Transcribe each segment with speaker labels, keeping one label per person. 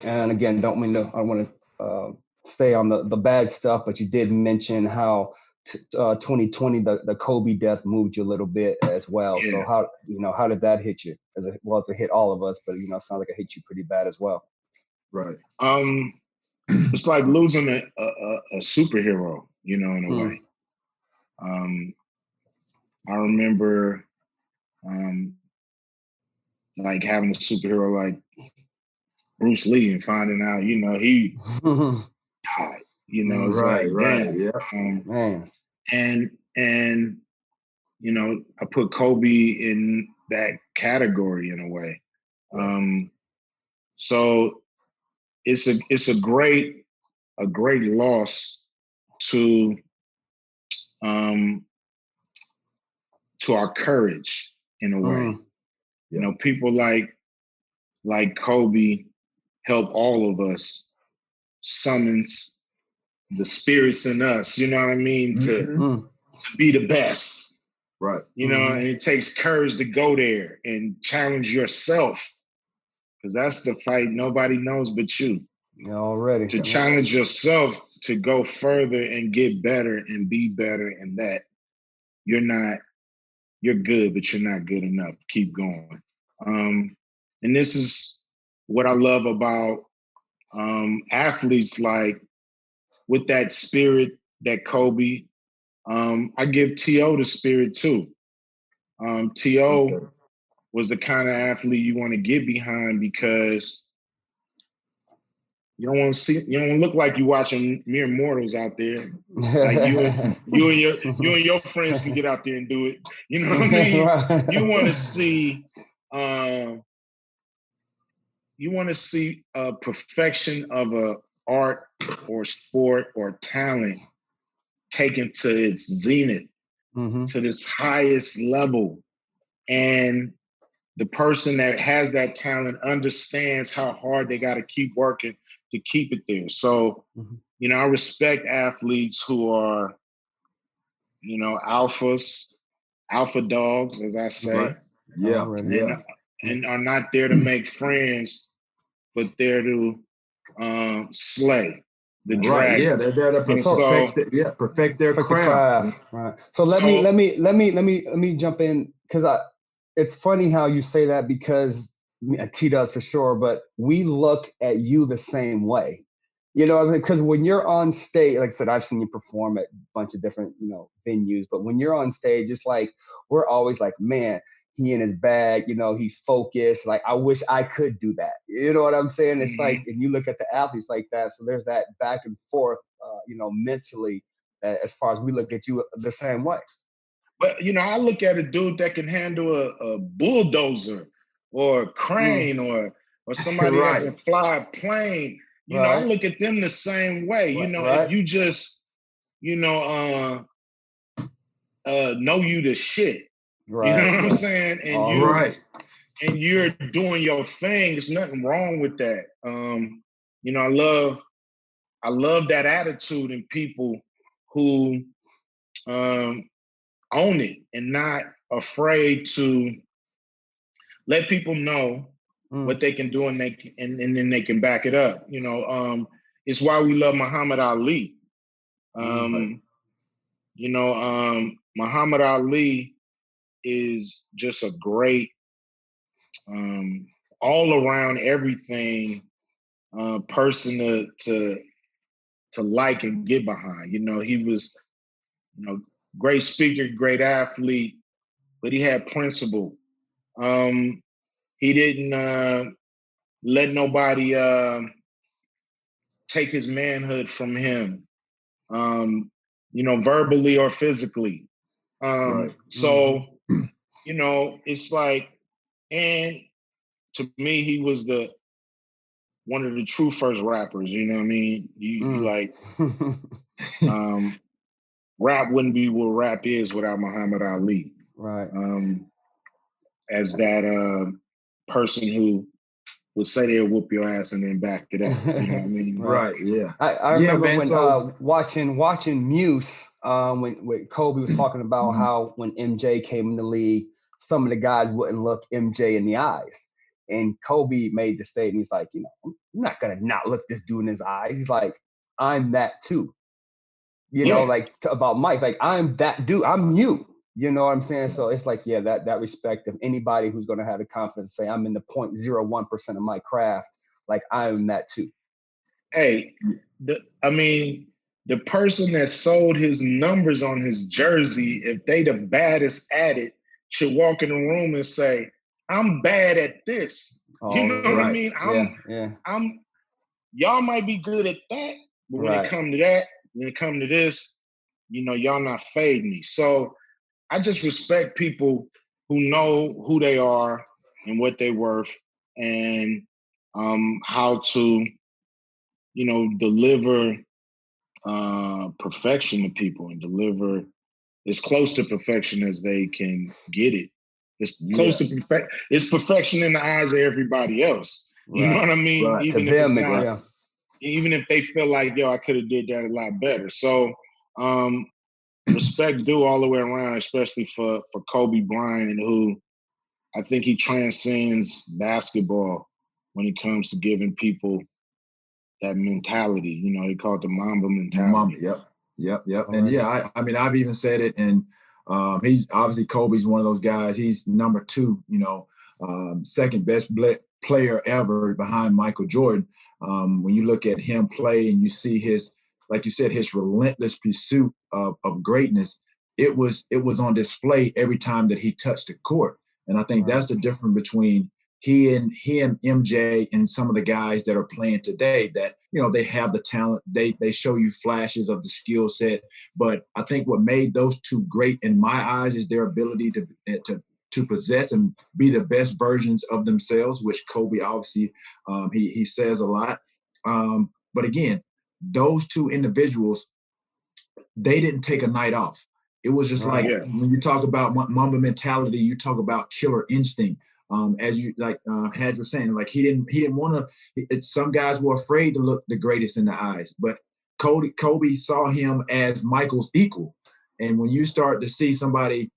Speaker 1: And again, I want to stay on the bad stuff, but you did mention how 2020, the Kobe death moved you a little bit as well.
Speaker 2: Yeah.
Speaker 1: So how did that hit you? As well as it hit all of us, but it sounds like it hit you pretty bad as well.
Speaker 3: Right.
Speaker 2: It's like losing a superhero, in a way. I remember like having a superhero like Bruce Lee and finding out, he died. It's
Speaker 3: right,
Speaker 2: damn.
Speaker 3: Yeah.
Speaker 1: Man.
Speaker 2: And I put Kobe in that category in a way. So it's a great loss to our courage in a way. People like Kobe help all of us summons the spirits in us, you know what I mean, to be the best.
Speaker 3: Right.
Speaker 2: And it takes courage to go there and challenge yourself, because that's the fight nobody knows but you.
Speaker 1: Already.
Speaker 2: To challenge yourself to go further and get better and be better, and that you're good, but you're not good enough. Keep going. And this is what I love about athletes, like with that spirit that Kobe, I give T.O. the spirit too. T.O. was the kind of athlete you want to get behind, because you don't look like you're watching mere mortals out there. Like you and your friends can get out there and do it. You know what I mean?
Speaker 1: Right.
Speaker 2: You want to see perfection of a art or sport or talent taken to its zenith, to this highest level. And the person that has that talent understands how hard they got to keep working to keep it there. So, I respect athletes who are, alpha dogs, as I say.
Speaker 3: Right. Yeah.
Speaker 2: And are not there to make friends, but there to slay the dragon.
Speaker 3: Yeah, they're there to perfect their craft.
Speaker 1: Right. So let me jump in, because it's funny how you say that, because T does for sure, but we look at you the same way. Because when you're on stage, like I said, I've seen you perform at a bunch of different, venues, but when you're on stage, it's like, we're always like, man, he in his bag, he's focused. Like, I wish I could do that. You know what I'm saying? It's like, and you look at the athletes like that. So there's that back and forth, mentally, as far as we look at you the same way.
Speaker 2: But, I look at a dude that can handle a bulldozer or a crane or somebody that can fly a plane. I look at them the same way. If you just, know you the shit.
Speaker 1: Right.
Speaker 2: You know what I'm saying? And you're doing your thing. There's nothing wrong with that. I love that attitude in people who own it and not afraid to let people know what they can do, and then they can back it up. It's why we love Muhammad Ali. Muhammad Ali is just a great all around everything person to like and get behind. He was great speaker, great athlete, but he had principle. He didn't let nobody take his manhood from him, verbally or physically. So, it's like, and to me, he was one of the true first rappers. You know what I mean? You like, rap wouldn't be what rap is without Muhammad Ali.
Speaker 1: Right.
Speaker 2: As that person who would say they'll whoop your ass and then back it up. You know what I mean?
Speaker 3: Right. Yeah.
Speaker 1: I remember when watching Muse, when Kobe was talking about how when MJ came in the league, some of the guys wouldn't look MJ in the eyes. And Kobe made the statement. He's like, I'm not gonna not look this dude in his eyes. He's like, I'm that too. Like about Mike, like I'm that dude. I'm you. You know what I'm saying? So it's like, yeah, that respect of anybody who's going to have the confidence to say I'm in the 0.01% of my craft. Like I'm that too.
Speaker 2: Hey, the person that sold his numbers on his jersey, if they the baddest at it, should walk in the room and say, I'm bad at this. You know what I mean? I'm y'all might be good at that, but when it come to that, when it come to this, y'all not fading me. So I just respect people who know who they are and what they're worth and how to, deliver perfection to people and deliver as close to perfection as they can get it. It's close to perfection. It's perfection in the eyes of everybody else. You know what I mean?
Speaker 1: Right.
Speaker 2: Even if it's not, even if they feel like, I could have did that a lot better. So respect due all the way around, especially for Kobe Bryant, who I think he transcends basketball when it comes to giving people that mentality. They call it the Mamba mentality.
Speaker 3: Yep. And I mean, I've even said it, and he's obviously Kobe's one of those guys. He's number 2, second best player ever behind Michael Jordan. When you look at him play and you see his, like you said, his relentless pursuit of greatness, it was on display every time that he touched the court. And I think that's the difference between he and MJ and some of the guys that are playing today, that, they have the talent. They show you flashes of the skill set. But I think what made those two great in my eyes is their ability to possess and be the best versions of themselves, which Kobe obviously, he says a lot. But again, those two individuals, they didn't take a night off. It was just when you talk about Mamba mentality, you talk about killer instinct. As you Hadj was saying, like he didn't want to. Some guys were afraid to look the greatest in the eyes, but Kobe saw him as Michael's equal. And when you start to see somebody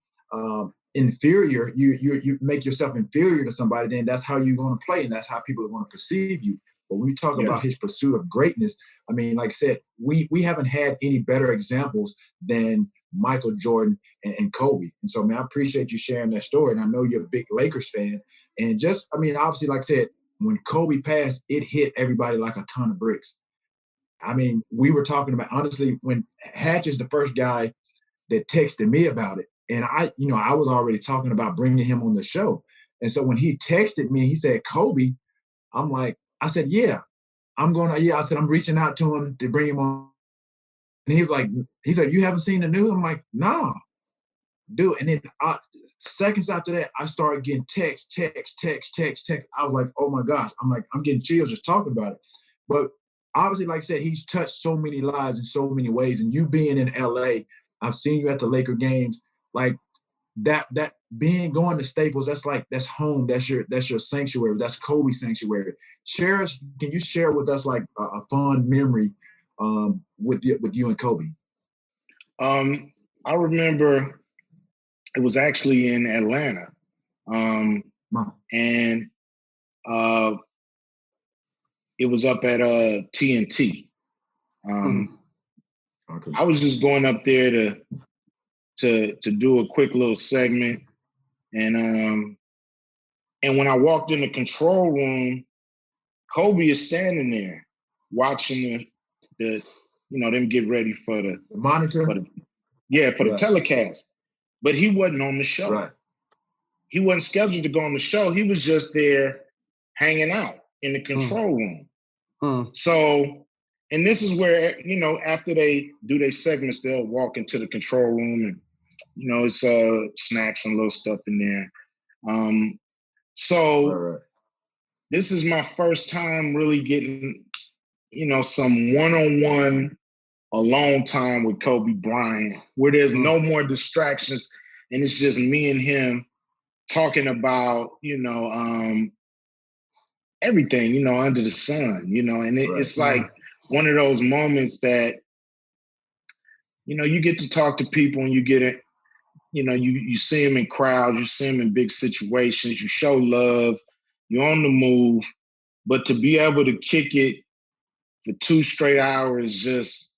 Speaker 3: inferior, you make yourself inferior to somebody, then that's how you're going to play, and that's how people are going to perceive you. But when we talk about his pursuit of greatness, I mean, like I said, we haven't had any better examples than Michael Jordan and Kobe. And so, man, I appreciate you sharing that story. And I know you're a big Lakers fan. And just, I mean, obviously, like I said, when Kobe passed, it hit everybody like a ton of bricks. I mean, we were talking about, honestly, when Hatch is the first guy that texted me about it. And I was already talking about bringing him on the show. And so when he texted me, he said, Kobe, I said, yeah, I said, I'm reaching out to him to bring him on. And he said, you haven't seen the news? I'm like, nah, dude. And then seconds after that, I started getting text. I was like, oh my gosh. I'm getting chills just talking about it. But obviously, like I said, he's touched so many lives in so many ways. And you being in LA, I've seen you at the Laker games, like that going to Staples, that's home. That's your sanctuary. That's Kobe's sanctuary. Can you share with us like a fond memory with you and Kobe?
Speaker 2: I remember it was actually in Atlanta. And it was up at TNT. Okay. I was just going up there to do a quick little segment. And when I walked in the control room, Kobe is standing there watching the them get ready for the
Speaker 3: monitor.
Speaker 2: For the telecast. But he wasn't on the show.
Speaker 3: Right.
Speaker 2: He wasn't scheduled to go on the show. He was just there hanging out in the control room. So, and this is where, after they do their segments, they'll walk into the control room and, it's snacks and little stuff in there. This is my first time really getting, some one-on-one alone time with Kobe Bryant, where there's no more distractions and it's just me and him talking about, everything, under the sun, and it's like one of those moments that, you get to talk to people and you get it, you see them in crowds, you see them in big situations, you show love, you're on the move, but to be able to kick it for 2 straight hours, just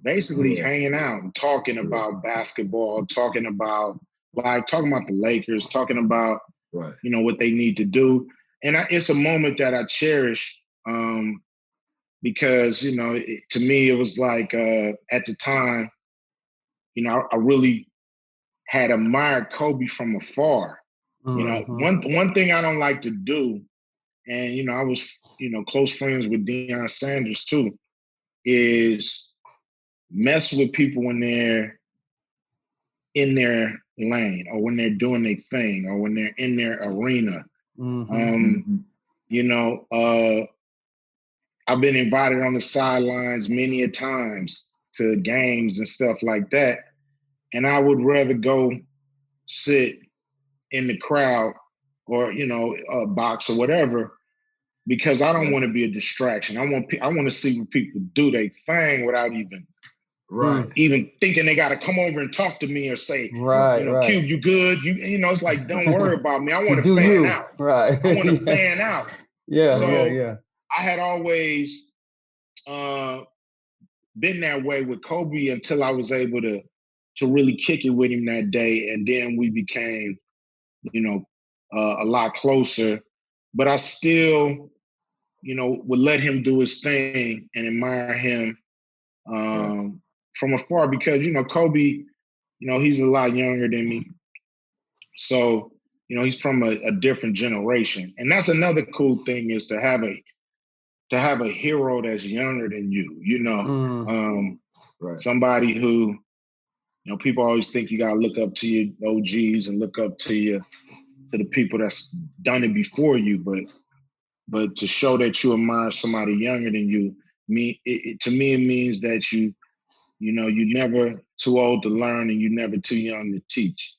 Speaker 2: basically hanging out and talking about basketball, talking about the Lakers, talking about what they need to do. And it's a moment that I cherish because, to me, it was like at the time, I really had admired Kobe from afar. One thing I don't like to do, and, I was, close friends with Deion Sanders too, is mess with people when they're in their lane or when they're doing their thing or when they're in their arena. I've been invited on the sidelines many a times to games and stuff like that. And I would rather go sit in the crowd or, a box or whatever, because I don't want to be a distraction. I want to see what people do their thing without even thinking they got to come over and talk to me or say, Cube, you good? It's like, don't worry about me. I want to fan out.
Speaker 1: Right.
Speaker 2: I want to fan out.
Speaker 1: Yeah.
Speaker 2: I had always been that way with Kobe until I was able to really kick it with him that day. And then we became, a lot closer. But I still, would let him do his thing and admire him from afar because, Kobe, he's a lot younger than me. So, he's from a different generation. And that's another cool thing is to have a hero that's younger than you, somebody who, people always think you got to look up to your OGs and look up to the people that's done it before you. But to show that you admire somebody younger than you, to me, it means that you're never too old to learn and you're never too young to teach.